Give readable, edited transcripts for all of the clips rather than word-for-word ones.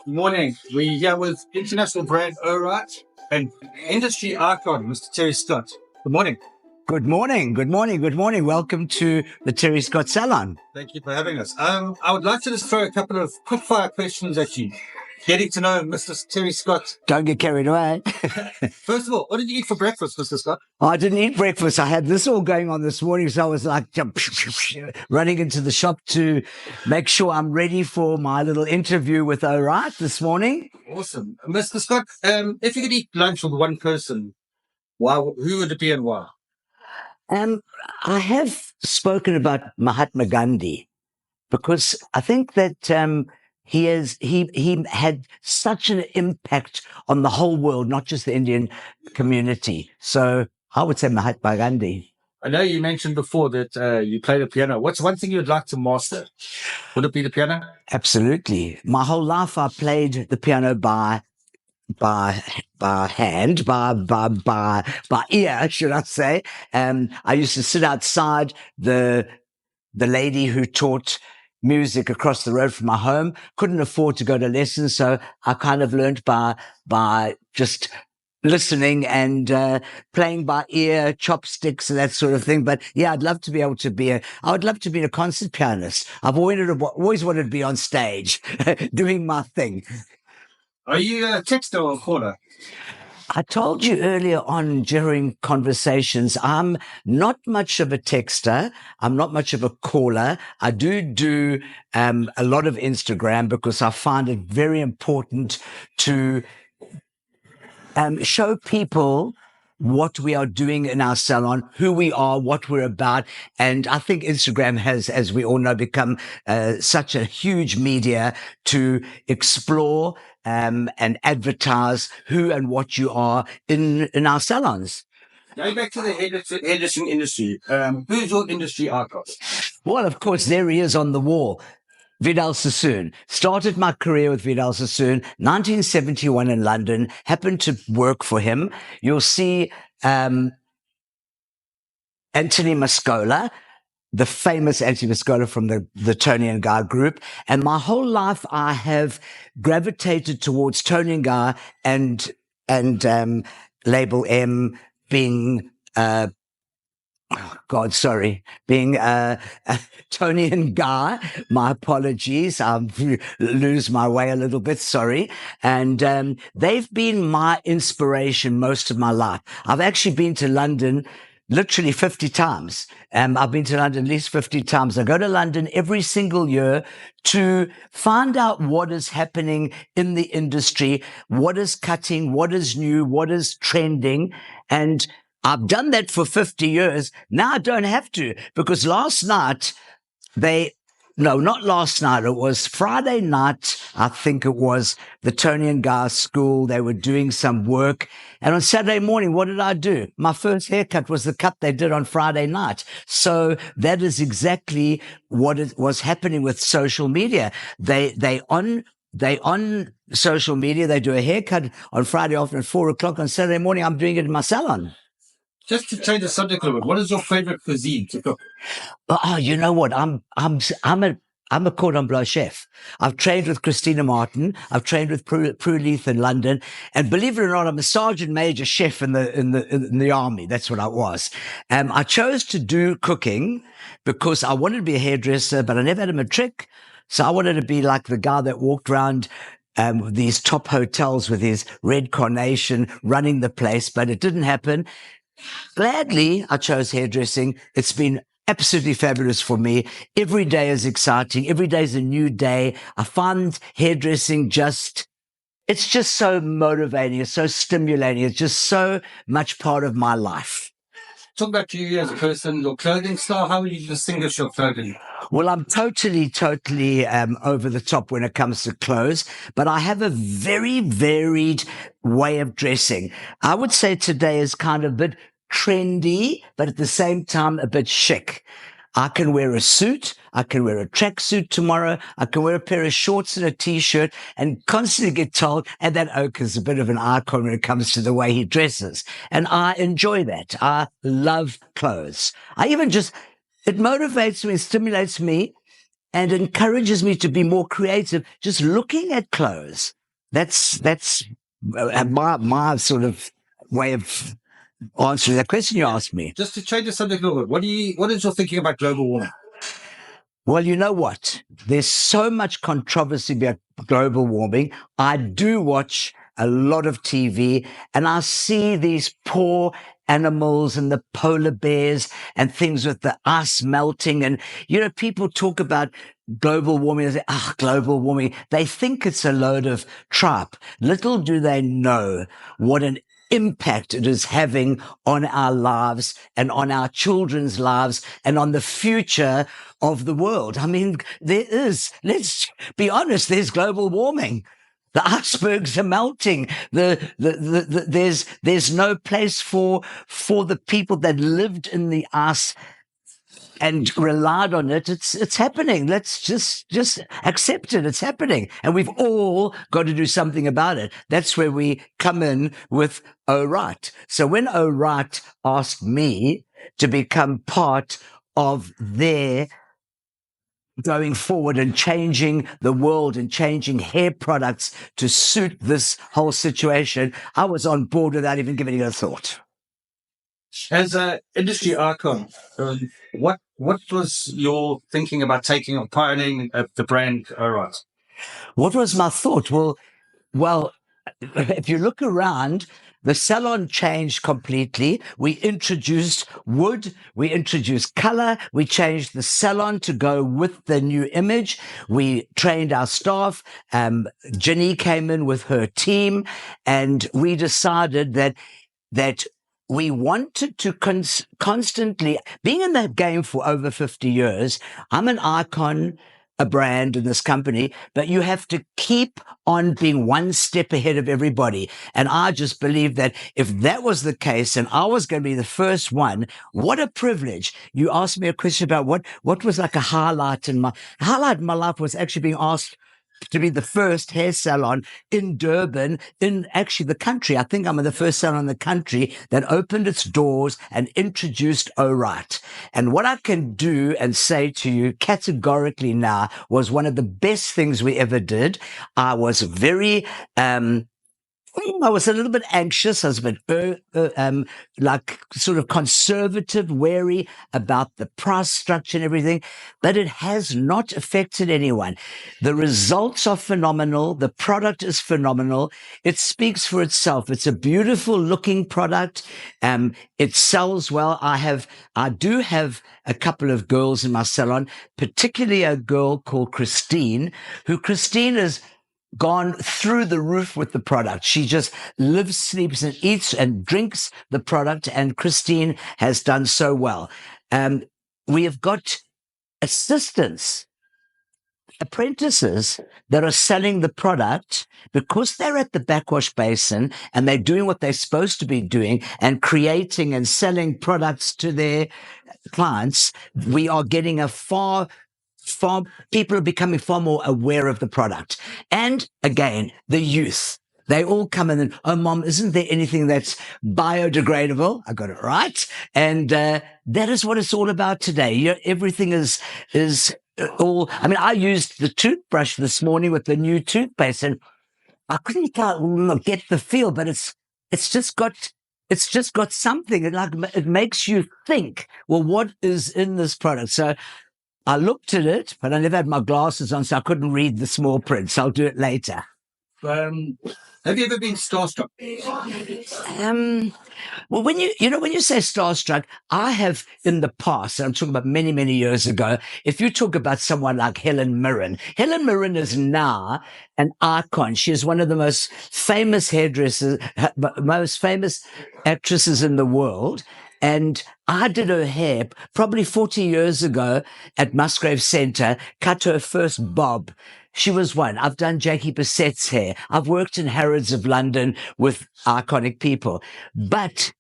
Morning. We're here with international brand Oright and industry icon, Mr. Terry Scott. Good morning. Good morning, good morning, good morning. Welcome to the Terry Scott Salon. Thank you for having us. I would like to just throw a couple of quick fire questions at you. Getting to know Mr. Terry Scott. Don't get carried away. First of all, what did you eat for breakfast, Mr. Scott? I didn't eat breakfast. I had this all going on this morning, so I was like running into the shop to make sure I'm ready for my little interview with Oright this morning. Awesome. Mr. Scott, if you could eat lunch with one person, who would it be and why? I have spoken about Mahatma Gandhi because I think that he had such an impact on the whole world, not just the Indian community. So I would say Mahatma Gandhi. I know you mentioned before that you play the piano. What's one thing you'd like to master? Would it be the piano? Absolutely. My whole life I played the piano by hand, by ear, should I say. I used to sit outside the lady who taught music across the road from my home, couldn't afford to go to lessons. So I kind of learned by just listening and playing by ear, chopsticks and that sort of thing. But yeah, I'd love to be able to I would love to be a concert pianist. I've always wanted to be on stage doing my thing. Are you a texter or a caller? I told you earlier on during conversations, I'm not much of a texter. I'm not much of a caller. I do a lot of Instagram because I find it very important to show people what we are doing in our salon, who we are, what we're about. And I think Instagram has, as we all know, become such a huge media to explore and advertise who and what you are in our salons. Going back to the hairdressing industry, who's your industry icon? Well, of course, there he is on the wall. Vidal Sassoon. Started my career with Vidal Sassoon, 1971 in London, happened to work for him. You'll see Anthony Mascola, the famous Anthony Mascola from the Tony and Guy group. And my whole life I have gravitated towards Tony and Guy and Label M being being Tony and Guy. My apologies. I lose my way a little bit. Sorry. And they've been my inspiration most of my life. I've actually been to London literally 50 times. I've been to London at least 50 times. I go to London every single year to find out what is happening in the industry, what is cutting, what is new, what is trending. And I've done that for 50 years. Now I don't have to, because last night not last night. It was Friday night. I think it was the Tony and Guy school. They were doing some work. And on Saturday morning, what did I do? My first haircut was the cut they did on Friday night. So that is exactly what was happening with social media. They on social media, they do a haircut on Friday afternoon at 4:00. On Saturday morning, I'm doing it in my salon. Just to change the subject a little bit, what is your favorite cuisine to cook? Oh, you know what? I'm a cordon bleu chef. I've trained with Christina Martin. I've trained with Prue Leith in London. And believe it or not, I'm a sergeant major chef in the army. That's what I was. I chose to do cooking because I wanted to be a hairdresser, but I never had a matric. So I wanted to be like the guy that walked around these top hotels with his red carnation running the place, but it didn't happen. Gladly, I chose hairdressing. It's been absolutely fabulous for me. Every day is exciting. Every day is a new day. I find hairdressing it's just so motivating. It's so stimulating. It's just so much part of my life. Talk about you as a person, your clothing style. How would you distinguish your clothing? Well, I'm totally over the top when it comes to clothes, but I have a very varied way of dressing. I would say today is kind of a bit trendy, but at the same time a bit chic. I can wear a suit. I can wear a tracksuit tomorrow. I can wear a pair of shorts and a t-shirt and constantly get told, and that Oak is a bit of an icon when it comes to the way he dresses. And I enjoy that. I love clothes. It motivates me, stimulates me. and encourages me to be more creative just looking at clothes. That's my sort of way of answering that question you asked me. Just to change the subject a little bit, what is your thinking about global warming? Well, you know what? There's so much controversy about global warming. I do watch a lot of TV and I see these poor animals and the polar bears and things with the ice melting. And, people talk about global warming. They say, global warming. They think it's a load of tripe. Little do they know what an impact it is having on our lives and on our children's lives and on the future of the world. I mean, let's be honest, there's global warming. The icebergs are melting. There's no place for the people that lived in the ice and relied on it. It's happening. Let's just accept it. It's happening. And we've all got to do something about it. That's where we come in with O'Wright. So when O'Wright asked me to become part of their going forward and changing the world and changing hair products to suit this whole situation, I was on board without even giving it a thought. As an industry icon, what was your thinking about taking or pioneering the brand O'Wright? What was my thought? Well, if you look around, the salon changed completely. We introduced wood, we introduced color, we changed the salon to go with the new image. We trained our staff. Ginny came in with her team, and we decided that we wanted to constantly, being in the game for over 50 years, I'm an icon, a brand in this company, but you have to keep on being one step ahead of everybody. And I just believe that if that was the case and I was going to be the first one, what a privilege. You asked me a question about what was like a highlight in my life was actually being asked to be the first hair salon in Durban, in actually the country. I think I'm the first salon in the country that opened its doors and introduced O'Wright. And what I can do and say to you categorically now was one of the best things we ever did. I was very, I was a little bit anxious. I was a bit like sort of conservative, wary about the price structure and everything, but it has not affected anyone. The results are phenomenal. The product is phenomenal. It speaks for itself. It's a beautiful looking product. It sells well. I do have a couple of girls in my salon, particularly a girl called Christine is gone through the roof with the product. She just lives, sleeps, and eats and drinks the product, and Christine has done so well. We have got assistants, apprentices that are selling the product because they're at the backwash basin and they're doing what they're supposed to be doing and creating and selling products to their clients. We are getting people are becoming far more aware of the product. And again, the youth, they all come in and, oh, Mom, isn't there anything that's biodegradable? I got it right. And that is what it's all about today. Everything is all, I mean, I used the toothbrush this morning with the new toothpaste and I couldn't get the feel, but it's just got something. It makes you think, well, what is in this product? So I looked at it, but I never had my glasses on, so I couldn't read the small print. So I'll do it later. Have you ever been starstruck? Well, when you say starstruck, I have in the past, and I'm talking about many, many years ago, if you talk about someone like Helen Mirren is now an icon. She is one of the most famous hairdressers, most famous actresses in the world. And I did her hair probably 40 years ago at Musgrave Centre, cut her first bob. She was one. I've done Jackie Bassett's hair. I've worked in Harrods of London with iconic people. But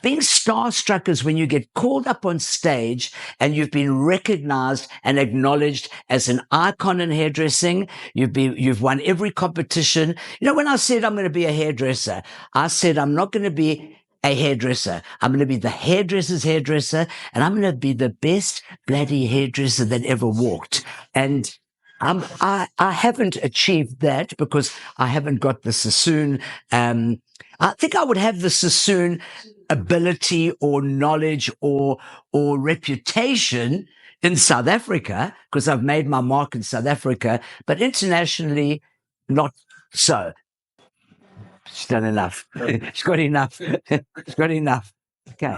being starstruck is when you get called up on stage and you've been recognized and acknowledged as an icon in hairdressing. You've won every competition. When I said I'm going to be a hairdresser, I said I'm not going to be a hairdresser. I'm going to be the hairdresser's hairdresser, and I'm going to be the best bloody hairdresser that ever walked. And I haven't achieved that because I haven't got the Sassoon. I think I would have the Sassoon ability or knowledge or reputation in South Africa because I've made my mark in South Africa, but internationally, not so. She's done enough. She's got enough. She's got enough. Okay.